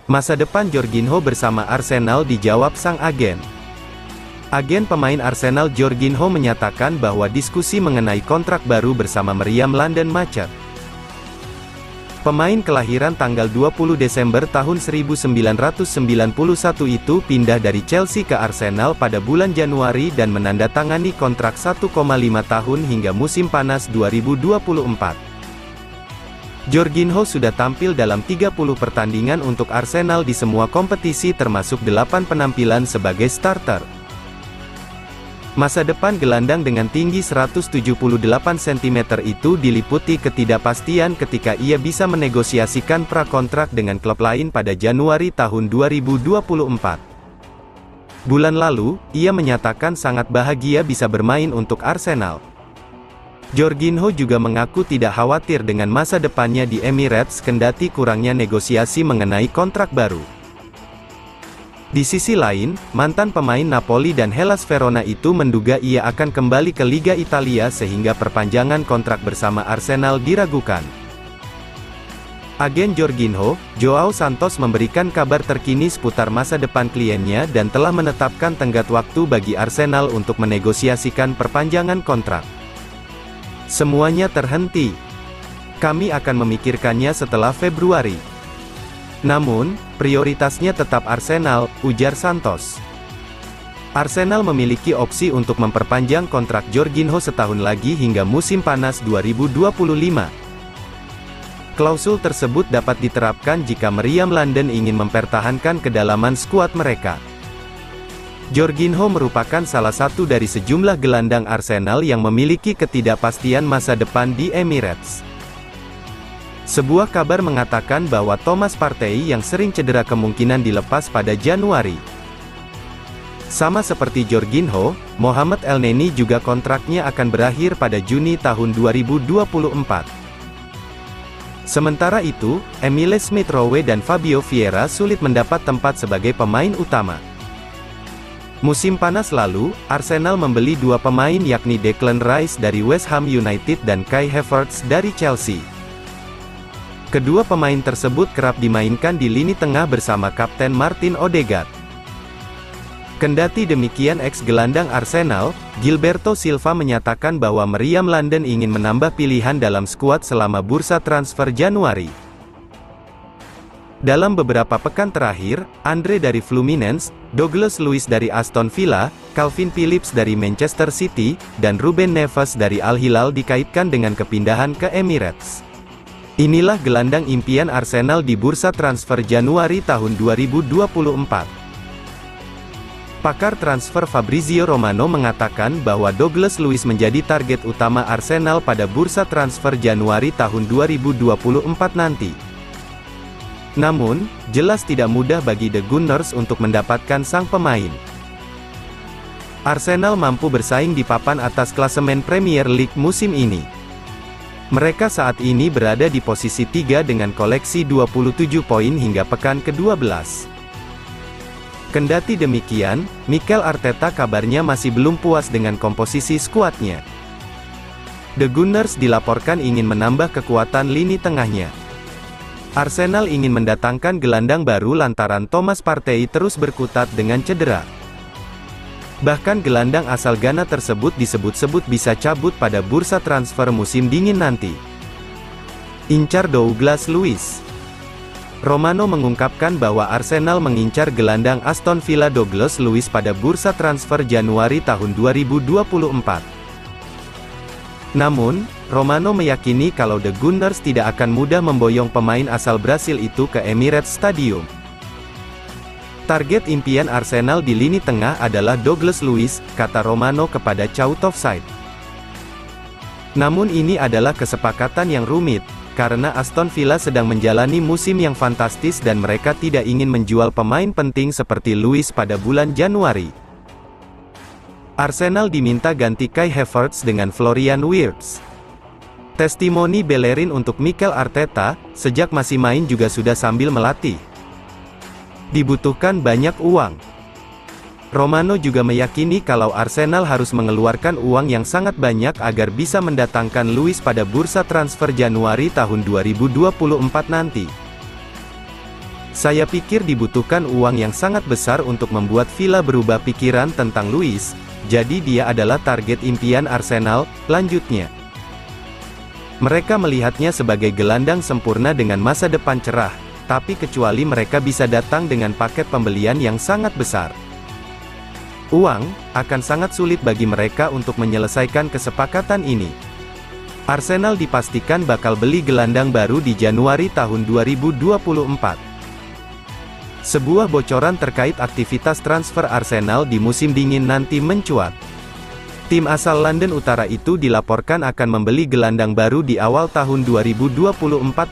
Masa depan Jorginho bersama Arsenal dijawab sang agen. Agen pemain Arsenal Jorginho menyatakan bahwa diskusi mengenai kontrak baru bersama meriam London macet. Pemain kelahiran tanggal 20 Desember tahun 1991 itu pindah dari Chelsea ke Arsenal pada bulan Januari dan menandatangani kontrak 1,5 tahun hingga musim panas 2024. Jorginho sudah tampil dalam 30 pertandingan untuk Arsenal di semua kompetisi termasuk 8 penampilan sebagai starter. Masa depan gelandang dengan tinggi 178 cm itu diliputi ketidakpastian ketika ia bisa menegosiasikan prakontrak dengan klub lain pada Januari tahun 2024. Bulan lalu, ia menyatakan sangat bahagia bisa bermain untuk Arsenal. Jorginho juga mengaku tidak khawatir dengan masa depannya di Emirates kendati kurangnya negosiasi mengenai kontrak baru. Di sisi lain, mantan pemain Napoli dan Hellas Verona itu menduga ia akan kembali ke Liga Italia sehingga perpanjangan kontrak bersama Arsenal diragukan. Agen Jorginho, Joao Santos memberikan kabar terkini seputar masa depan kliennya dan telah menetapkan tenggat waktu bagi Arsenal untuk menegosiasikan perpanjangan kontrak. Semuanya terhenti. Kami akan memikirkannya setelah Februari. Namun, prioritasnya tetap Arsenal, ujar Santos. Arsenal memiliki opsi untuk memperpanjang kontrak Jorginho setahun lagi hingga musim panas 2025. Klausul tersebut dapat diterapkan jika meriam London ingin mempertahankan kedalaman skuad mereka. Jorginho merupakan salah satu dari sejumlah gelandang Arsenal yang memiliki ketidakpastian masa depan di Emirates. Sebuah kabar mengatakan bahwa Thomas Partey yang sering cedera kemungkinan dilepas pada Januari. Sama seperti Jorginho, Mohamed Elneny juga kontraknya akan berakhir pada Juni tahun 2024. Sementara itu, Emile Smith-Rowe dan Fabio Vieira sulit mendapat tempat sebagai pemain utama. Musim panas lalu, Arsenal membeli dua pemain yakni Declan Rice dari West Ham United dan Kai Havertz dari Chelsea. Kedua pemain tersebut kerap dimainkan di lini tengah bersama Kapten Martin Odegaard. Kendati demikian ex-gelandang Arsenal, Gilberto Silva menyatakan bahwa meriam London ingin menambah pilihan dalam skuad selama bursa transfer Januari. Dalam beberapa pekan terakhir, Andre dari Fluminense, Douglas Luiz dari Aston Villa, Calvin Phillips dari Manchester City, dan Ruben Neves dari Al Hilal dikaitkan dengan kepindahan ke Emirates. Inilah gelandang impian Arsenal di bursa transfer Januari tahun 2024. Pakar transfer Fabrizio Romano mengatakan bahwa Douglas Luiz menjadi target utama Arsenal pada bursa transfer Januari tahun 2024 nanti. Namun, jelas tidak mudah bagi The Gunners untuk mendapatkan sang pemain. Arsenal mampu bersaing di papan atas klasemen Premier League musim ini. Mereka saat ini berada di posisi 3 dengan koleksi 27 poin hingga pekan ke-12. Kendati demikian, Mikel Arteta kabarnya masih belum puas dengan komposisi skuadnya. The Gunners dilaporkan ingin menambah kekuatan lini tengahnya. Arsenal ingin mendatangkan gelandang baru lantaran Thomas Partey terus berkutat dengan cedera. Bahkan gelandang asal Ghana tersebut disebut-sebut bisa cabut pada bursa transfer musim dingin nanti. Incar Douglas Luiz. Romano mengungkapkan bahwa Arsenal mengincar gelandang Aston Villa Douglas Luiz pada bursa transfer Januari tahun 2024. Namun, Romano meyakini kalau The Gunners tidak akan mudah memboyong pemain asal Brasil itu ke Emirates Stadium. Target impian Arsenal di lini tengah adalah Douglas Luiz, kata Romano kepada Shout Offside. Namun ini adalah kesepakatan yang rumit, karena Aston Villa sedang menjalani musim yang fantastis dan mereka tidak ingin menjual pemain penting seperti Luiz pada bulan Januari. Arsenal diminta ganti Kai Havertz dengan Florian Wirtz. Testimoni Bellerin untuk Mikel Arteta, sejak masih main juga sudah sambil melatih. Dibutuhkan banyak uang. Romano juga meyakini kalau Arsenal harus mengeluarkan uang yang sangat banyak agar bisa mendatangkan Luiz pada bursa transfer Januari tahun 2024 nanti. Saya pikir dibutuhkan uang yang sangat besar untuk membuat Villa berubah pikiran tentang Luiz, jadi dia adalah target impian Arsenal, lanjutnya. Mereka melihatnya sebagai gelandang sempurna dengan masa depan cerah, tapi kecuali mereka bisa datang dengan paket pembelian yang sangat besar. Uang akan sangat sulit bagi mereka untuk menyelesaikan kesepakatan ini. Arsenal dipastikan bakal beli gelandang baru di Januari tahun 2024. Sebuah bocoran terkait aktivitas transfer Arsenal di musim dingin nanti mencuat. Tim asal London Utara itu dilaporkan akan membeli gelandang baru di awal tahun 2024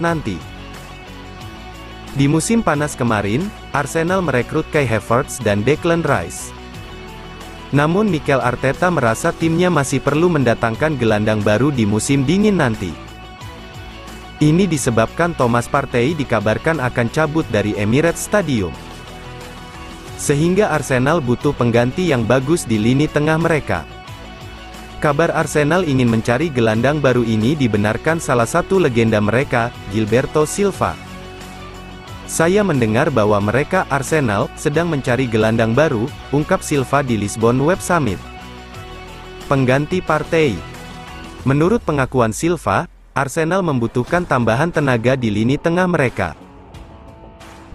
nanti. Di musim panas kemarin, Arsenal merekrut Kai Havertz dan Declan Rice. Namun Mikel Arteta merasa timnya masih perlu mendatangkan gelandang baru di musim dingin nanti. Ini disebabkan Thomas Partey dikabarkan akan cabut dari Emirates Stadium. Sehingga Arsenal butuh pengganti yang bagus di lini tengah mereka. Kabar Arsenal ingin mencari gelandang baru ini dibenarkan salah satu legenda mereka, Gilberto Silva. Saya mendengar bahwa mereka, Arsenal, sedang mencari gelandang baru, ungkap Silva di Lisbon Web Summit. Pengganti Partey. Menurut pengakuan Silva, Arsenal membutuhkan tambahan tenaga di lini tengah mereka.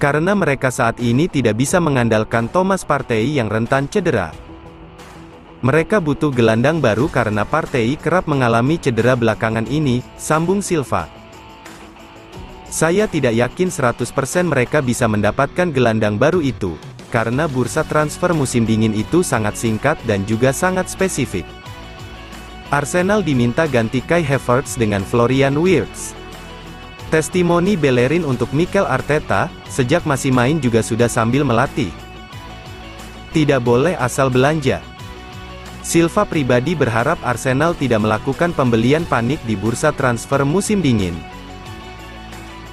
Karena mereka saat ini tidak bisa mengandalkan Thomas Partey yang rentan cedera. Mereka butuh gelandang baru karena Partey kerap mengalami cedera belakangan ini, sambung Silva. Saya tidak yakin 100% mereka bisa mendapatkan gelandang baru itu, karena bursa transfer musim dingin itu sangat singkat dan juga sangat spesifik. Arsenal diminta ganti Kai Havertz dengan Florian Wirtz. Testimoni Bellerin untuk Mikel Arteta, sejak masih main juga sudah sambil melatih. Tidak boleh asal belanja. Silva pribadi berharap Arsenal tidak melakukan pembelian panik di bursa transfer musim dingin.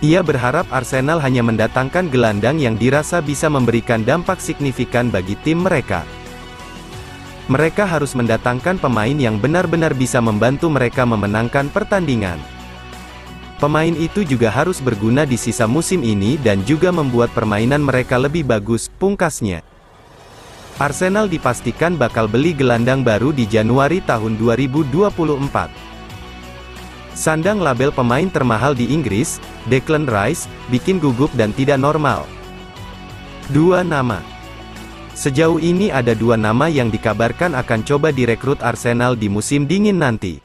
Ia berharap Arsenal hanya mendatangkan gelandang yang dirasa bisa memberikan dampak signifikan bagi tim mereka. Mereka harus mendatangkan pemain yang benar-benar bisa membantu mereka memenangkan pertandingan. Pemain itu juga harus berguna di sisa musim ini dan juga membuat permainan mereka lebih bagus, pungkasnya. Arsenal dipastikan bakal beli gelandang baru di Januari tahun 2024. Sandang label pemain termahal di Inggris, Declan Rice, bikin gugup dan tidak normal. Dua nama. Sejauh ini ada dua nama yang dikabarkan akan coba direkrut Arsenal di musim dingin nanti.